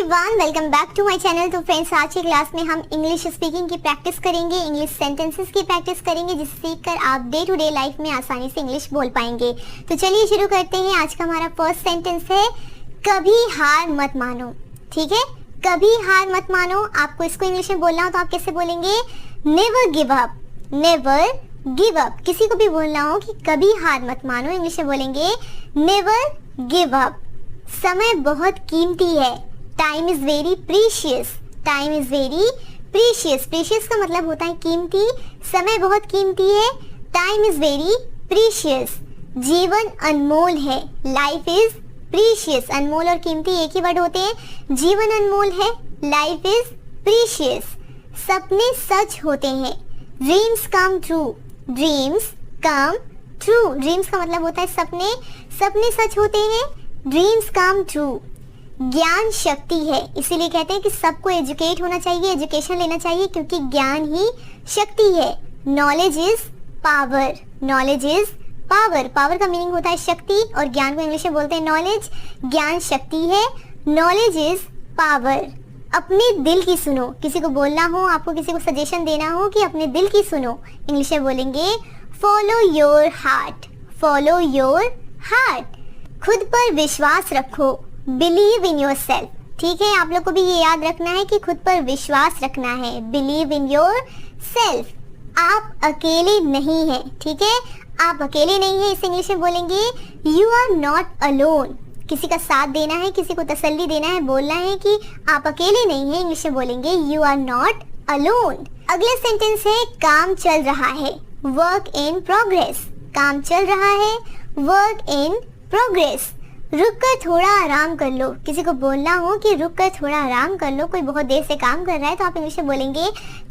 Everyone, welcome back to my channel. तो friends, आज की क्लास में हम इंग्लिश स्पीकिंग की प्रैक्टिस करेंगे, इंग्लिश सेंटेंसेस की प्रैक्टिस करेंगे, जिससे सीखकर आप डे टू डे लाइफ में आसानी से इंग्लिश बोल पाएंगे। तो चलिए शुरू करते हैं। आज का हमारा फर्स्ट सेंटेंस है, कभी हार मत मानो। ठीक है, कभी हार मत मानो। आपको इसको इंग्लिश में बोलना हो तो आप कैसे बोलेंगे? Never give up, never give up. किसी को भी बोलना हो कि कभी हार मत मानो, इंग्लिश में बोलेंगे नेवर गिव अप। समय बहुत कीमती है, time is very precious, time is very precious. Precious का मतलब होता है कीमती, समय बहुत कीमती है, टाइम इज वेरी प्रीशियस। जीवन अनमोल है, लाइफ इज प्रीशियस। अनमोल और कीमती एक ही वर्ड होते हैं। जीवन अनमोल है, लाइफ इज प्रीशियस। सपने सच होते हैं, dreams come true, dreams come true. Dreams का मतलब होता है सपने, सपने सच होते हैं, ड्रीम्स कम ट्रू। ज्ञान शक्ति है, इसीलिए कहते हैं कि सबको एजुकेट होना चाहिए, एजुकेशन लेना चाहिए, क्योंकि ज्ञान ही शक्ति है। Knowledge is power, knowledge is power. Power का मीनिंग होता है शक्ति, और ज्ञान को इंग्लिश में बोलते हैं नॉलेज। ज्ञान शक्ति है, नॉलेज इज पावर। अपने दिल की सुनो। किसी को बोलना हो, आपको किसी को सजेशन देना हो कि अपने दिल की सुनो, इंग्लिश में बोलेंगे follow your heart, follow your heart. खुद पर विश्वास रखो, बिलीव इन योर सेल्फ। ठीक है, आप लोग को भी ये याद रखना है कि खुद पर विश्वास रखना है, बिलीव इन योर सेल्फ। आप अकेले नहीं हैं। ठीक है, आप अकेले नहीं हैं, इसे इंग्लिश में बोलेंगे यू आर नॉट अलोन। किसी का साथ देना है, किसी को तसल्ली देना है, बोलना है कि आप अकेले नहीं हैं, इंग्लिश में बोलेंगे यू आर नॉट अलोन। अगला सेंटेंस है, काम चल रहा है, वर्क इन प्रोग्रेस। काम चल रहा है, वर्क इन प्रोग्रेस। रुक कर थोड़ा आराम कर लो। किसी को बोलना हो कि रुक कर थोड़ा आराम कर लो, कोई बहुत देर से काम कर रहा है, तो आप इंग्लिश में बोलेंगे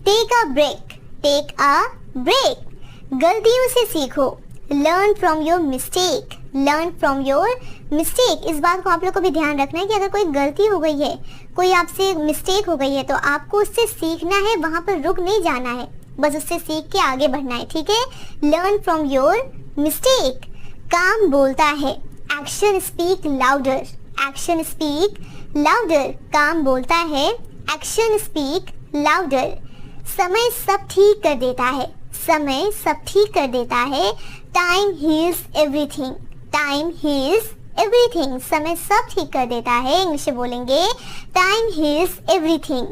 take a break, take a break. गलतियों से सीखो, learn from your mistake, learn from your mistake. इस बात को आप लोग को भी ध्यान रखना है कि अगर कोई गलती हो गई है, कोई आपसे मिस्टेक हो गई है, तो आपको उससे सीखना है, वहाँ पर रुक नहीं जाना है, बस उससे सीख के आगे बढ़ना है। ठीक है, लर्न फ्रॉम योर मिस्टेक। काम बोलता है, action speak louder, action speak louder. काम बोलता है, एक्शन स्पीक लाउडर। समय सब ठीक कर देता है, समय सब ठीक कर देता है। Time heals everything, time heals everything. समय सब ठीक कर देता है, इंग्लिश में बोलेंगे टाइम हील्स एवरीथिंग।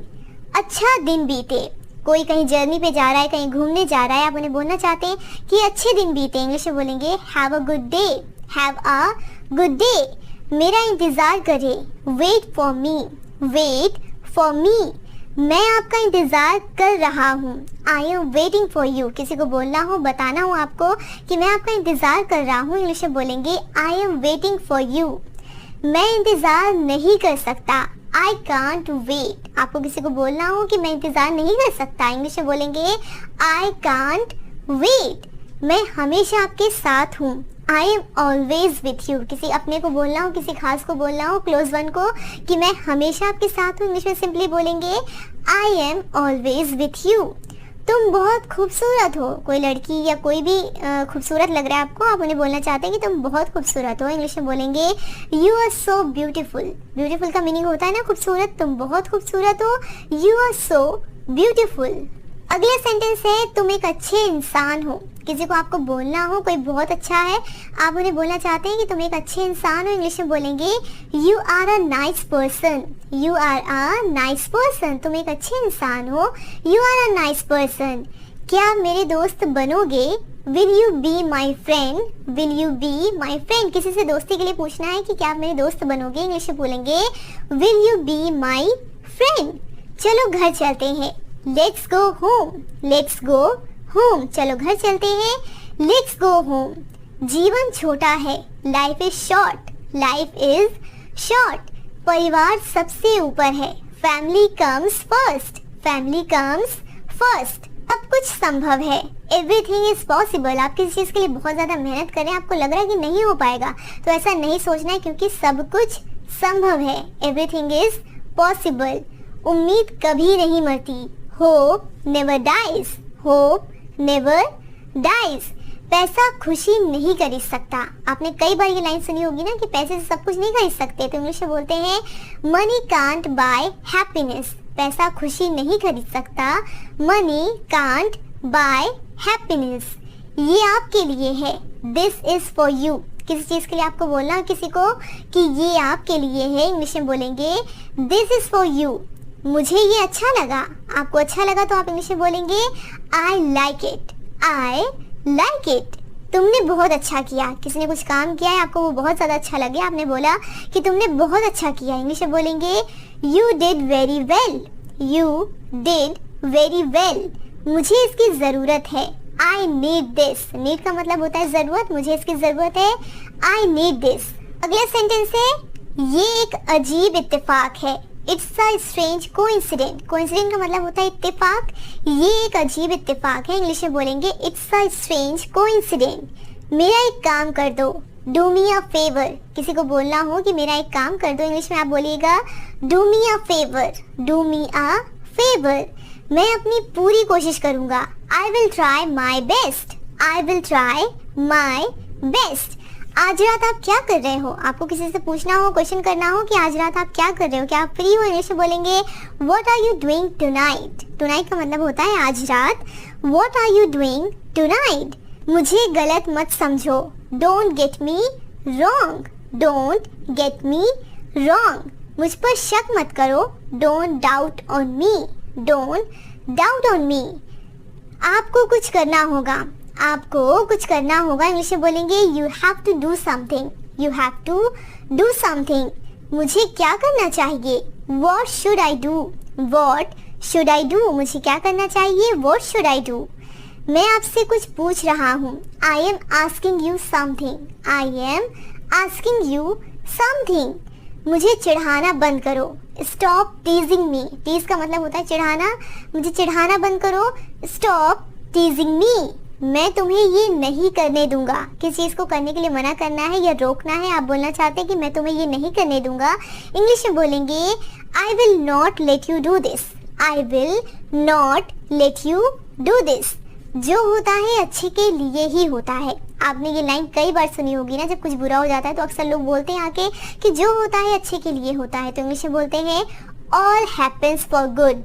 अच्छा दिन बीते। कोई कहीं जर्नी पे जा रहा है, कहीं घूमने जा रहा है, आप उन्हें बोलना चाहते हैं कि अच्छे दिन बीते, इंग्लिश में बोलेंगे have a good day, have a good day. मेरा इंतजार करे, wait for me, wait for me. मैं आपका इंतजार कर रहा हूँ, I am waiting for you. किसी को बोलना हो, बताना हो आपको कि मैं आपका इंतजार कर रहा हूँ, इंग्लिश में बोलेंगे आई एम वेटिंग फॉर यू। मैं इंतजार नहीं कर सकता, आई कांट वेट। आपको किसी को बोलना हो कि मैं इंतजार नहीं कर सकता, इंग्लिश में बोलेंगे आई कांट वेट। मैं हमेशा आपके साथ हूँ, I am always with you. किसी अपने को बोलना हो, किसी खास को बोलना हो, क्लोज वन को, कि मैं हमेशा आपके साथ हूँ, इंग्लिश में सिंपली बोलेंगे I am always with you. तुम बहुत खूबसूरत हो। कोई लड़की या कोई भी खूबसूरत लग रहा है आपको, आप उन्हें बोलना चाहते हैं कि तुम बहुत खूबसूरत हो, इंग्लिश में बोलेंगे you are so beautiful. Beautiful का मीनिंग होता है ना खूबसूरत, तुम बहुत खूबसूरत हो, यू आर सो ब्यूटीफुल। अगला सेंटेंस है, तुम एक अच्छे इंसान हो। किसी को आपको बोलना हो, कोई बहुत अच्छा है, आप उन्हें बोलना चाहते हैं कि तुम एक अच्छे इंसान हो, इंग्लिश में बोलेंगे you are a nice person, you are a nice person. तुम एक अच्छे इंसान हो, you are a nice person. क्या मेरे दोस्त बनोगे, will you be my friend, will you be my friend. किसी से दोस्ती के लिए पूछना है कि क्या आप मेरे दोस्त बनोगे, इंग्लिश में बोलेंगे will you be my friend. चलो घर चलते हैं, let's go home, let's go home. चलो घर चलते हैं, लेट्स गो होम। जीवन छोटा है, life is short, life is short. परिवार सबसे ऊपर है, family comes first, family comes first. सब कुछ संभव है, एवरीथिंग इज पॉसिबल। आप किसी चीज़ के लिए बहुत ज़्यादा मेहनत करें, आपको लग रहा है कि नहीं हो पाएगा, तो ऐसा नहीं सोचना है, क्योंकि सब कुछ संभव है, एवरीथिंग इज पॉसिबल। उम्मीद कभी नहीं मरती, hope never dies, hope never dies. पैसा खुशी नहीं खरीद सकता। आपने कई बार ये लाइन सुनी होगी ना कि पैसे से सब कुछ नहीं खरीद सकते, तो इंग्लिश में बोलते हैं मनी कांट बाय हैप्पीनेस। पैसा खुशी नहीं खरीद सकता, मनी कांट बाय हैप्पीनेस। ये आपके लिए है, दिस इज फॉर यू। किसी चीज़ के लिए आपको बोलना किसी को कि ये आपके लिए है, इंग्लिश में बोलेंगे दिस इज फॉर यू। मुझे ये अच्छा लगा, आपको अच्छा लगा तो आप इंग्लिश में बोलेंगे I like it, I like it. तुमने बहुत अच्छा किया, किसी ने कुछ काम किया है, आपको वो बहुत ज़्यादा अच्छा लगे, आपने बोला कि तुमने बहुत अच्छा किया, इंग्लिश में बोलेंगे you did very well, you did very well. मुझे इसकी ज़रूरत है, आई नीड दिस। नीड का मतलब होता है ज़रूरत, मुझे इसकी ज़रूरत है, आई नीड दिस। अगला सेंटेंस है ये एक अजीब इत्तेफाक है, it's a strange coincident. Coincident का मतलब होता है इत्तेफाक, ये एक अजीब इत्तेफाक है, इंग्लिश में बोलेंगे इट्स अ स्ट्रेंज कोइंसिडेंट। मेरा एक काम कर दो, डू मी अ फेवर। किसी को बोलना हो कि मेरा एक काम कर दो, इंग्लिश में आप बोलिएगा do me a favour, do me a favour. मैं अपनी पूरी कोशिश करूंगा, I will try my best, I will try my best. आज रात आप क्या कर रहे हो, आपको किसी से पूछना हो, क्वेश्चन करना हो कि आज रात आप क्या कर रहे हो, क्या आप फ्री हो, इंग्लिश में बोलेंगे what are you doing tonight. Tonight का मतलब होता है आज रात, what are you doing tonight. मुझे गलत मत समझो, don't get me wrong, don't get me wrong. मुझ पर शक मत करो, don't doubt on me, don't doubt on me. आपको कुछ करना होगा, आपको कुछ करना होगा, इंग्लिश में बोलेंगे you have to do something, you have to do something. मुझे क्या करना चाहिए, what should I do, what should I do. मुझे क्या करना चाहिए, व्हाट शुड आई डू। मैं आपसे कुछ पूछ रहा हूँ, I am asking you something, I am asking you something. मुझे चिढ़ाना बंद करो, स्टॉप टीजिंग मी। टीज का मतलब होता है चिढ़ाना, मुझे चिढ़ाना बंद करो, स्टॉप टीजिंग मी। मैं तुम्हें ये नहीं करने दूंगा। किस चीज़ को करने के लिए मना करना है या रोकना है, आप बोलना चाहते हैं कि मैं तुम्हें ये नहीं करने दूंगा, इंग्लिश में बोलेंगे I will not let you do this, I will not let you do this. जो होता है अच्छे के लिए ही होता है। आपने ये लाइन कई बार सुनी होगी ना, जब कुछ बुरा हो जाता है तो अक्सर लोग बोलते हैं आके कि जो होता है अच्छे के लिए होता है, तो इंग्लिश में बोलते हैं all happens for good,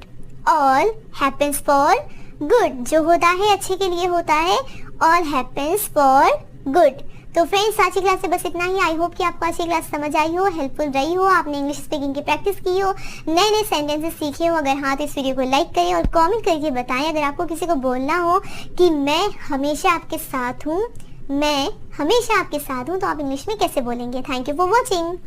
all happens for good. जो होता है अच्छे के लिए होता है, ऑल हैपेंस फॉर गुड। तो फ्रेंड्स आज की क्लास से बस इतना ही। आई होप कि आपको आज की क्लास समझ आई हो, हेल्पफुल रही हो, आपने इंग्लिश स्पीकिंग की प्रैक्टिस की हो, नए नए सेंटेंसेस सीखे हो। अगर हाँ तो इस वीडियो को लाइक करें और कमेंट करके बताएं। अगर आपको किसी को बोलना हो कि मैं हमेशा आपके साथ हूँ, मैं हमेशा आपके साथ हूँ, तो आप इंग्लिश में कैसे बोलेंगे। Thank you for watching.